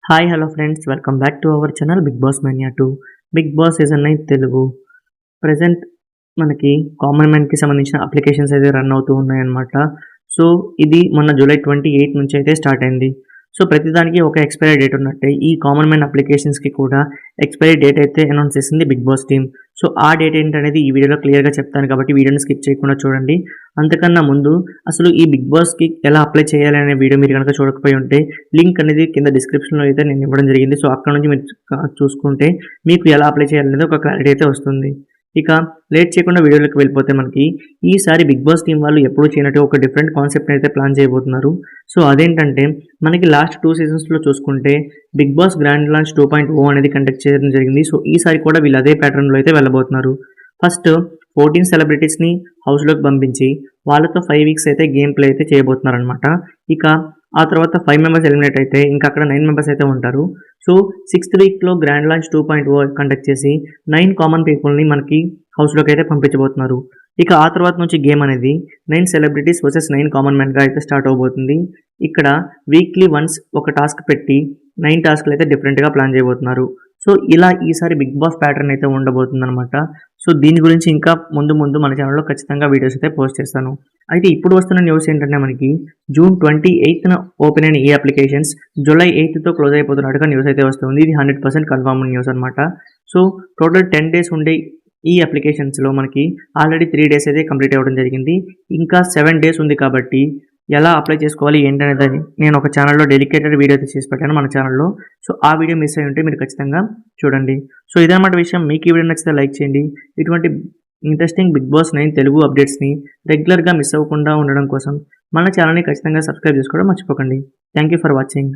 Hi hello friends, welcome back to our channel Bigg Boss mania 2. Bigg Boss season 9 Telugu present మనకి common మ్యాన్కి సంబంధించిన applications అయితే run అవుతూ ఉన్నాయన్నమాట. సో ఇది మొన్న జూలై 28 నుంచి అయితే స్టార్ట్ అయింది. సో ప్రతిదానికి ఒక ఎక్స్పైరీ డేట్ ఉన్నట్టే ఈ కామన్ మ్యాన్ అప్లికేషన్స్కి కూడా ఎక్స్పైరీ డేట్ అయితే అనౌన్స్ చేసింది బిగ్ బాస్ టీమ్. సో ఆ డేట్ ఏంటనేది ఈ వీడియోలో క్లియర్గా చెప్తాను కాబట్టి వీడియోని స్కిప్ చేయకుండా చూడండి. అంతకన్నా ముందు అసలు ఈ బిగ్ బాస్కి ఎలా అప్లై చేయాలి అనే వీడియో మీరు కనుక చూడకపోయి ఉంటే లింక్ అనేది కింద డిస్క్రిప్షన్లో అయితే నేను ఇవ్వడం జరిగింది. సో అక్కడ నుంచి మీరు చూసుకుంటే మీకు ఎలా అప్లై చేయాలనేది ఒక క్లారిటీ అయితే వస్తుంది. ఇక లేట్ చేయకుండా వీడియోలోకి వెళ్ళిపోతే మనకి ఈసారి బిగ్ బాస్ టీం వాళ్ళు ఎప్పుడూ చేయనట్టు ఒక డిఫరెంట్ కాన్సెప్ట్ అయితే ప్లాన్ చేయబోతున్నారు. సో అదేంటంటే మనకి లాస్ట్ 2 సీజన్స్లో చూసుకుంటే బిగ్ బాస్ గ్రాండ్ లాంచ్ 2.0 అనేది కండక్ట్ చేయడం జరిగింది. సో ఈసారి కూడా వీళ్ళు అదే ప్యాటర్న్లో అయితే వెళ్ళబోతున్నారు. ఫస్ట్ 14 సెలబ్రిటీస్ని హౌస్లోకి పంపించి వాళ్ళతో 5 వీక్స్ అయితే గేమ్ ప్లే అయితే చేయబోతున్నారు అనమాట. ఇక ఆ తర్వాత 5 మెంబర్స్ ఎలిమినేట్ అయితే ఇంకా అక్కడ 9 మెంబర్స్ అయితే ఉంటారు. సో 6th వీక్లో గ్రాండ్ లాంచ్ 2.0 కండక్ట్ చేసి 9 కామన్ పీపుల్ని మనకి హౌస్లోకి అయితే పంపించబోతున్నారు. ఇక ఆ తర్వాత నుంచి గేమ్ అనేది 9 సెలబ్రిటీస్ వర్సెస్ 9 కామన్ మ్యాన్గా అయితే స్టార్ట్ అవబోతుంది. ఇక్కడ వీక్లీ వన్స్ ఒక టాస్క్ పెట్టి 9 టాస్క్లు అయితే డిఫరెంట్గా ప్లాన్ చేయబోతున్నారు. సో ఇలా ఈసారి బిగ్ బాస్ ప్యాటర్న్ అయితే ఉండబోతుంది అనమాట. సో దీని గురించి ఇంకా ముందు మన ఛానల్లో ఖచ్చితంగా వీడియోస్ అయితే పోస్ట్ చేస్తాను. అయితే ఇప్పుడు వస్తున్న న్యూస్ ఏంటంటే మనకి జూన్ 28న ఓపెన్ అయిన ఈ అప్లికేషన్స్ జూలై 8తో క్లోజ్ అయిపోతున్నట్టుగా న్యూస్ అయితే వస్తుంది. ఇది 100% కన్ఫర్మ్ న్యూస్ అనమాట. సో టోటల్ 10 డేస్ ఉండే ఈ అప్లికేషన్స్లో మనకి ఆల్రెడీ 3 డేస్ అయితే కంప్లీట్ అవ్వడం జరిగింది. ఇంకా 7 డేస్ ఉంది కాబట్టి ఎలా అప్లై చేసుకోవాలి ఏంటనేది నేను ఒక ఛానల్లో డెడికేటెడ్ వీడియో అయితే చేసి పెట్టాను మన ఛానల్లో. సో ఆ వీడియో మిస్ అయ్యి ఉంటే మీరు ఖచ్చితంగా చూడండి. సో ఇదన్నమాట విషయం. మీకు ఈ వీడియో నచ్చితే లైక్ చేయండి. ఇటువంటి ఇంట్రెస్టింగ్ బిగ్ బాస్ 9 తెలుగు అప్డేట్స్ని రెగ్యులర్గా మిస్ అవ్వకుండా ఉండడం కోసం మన ఛానల్ని ఖచ్చితంగా సబ్స్క్రైబ్ చేసుకోవడం మర్చిపోకండి. Thank you for watching.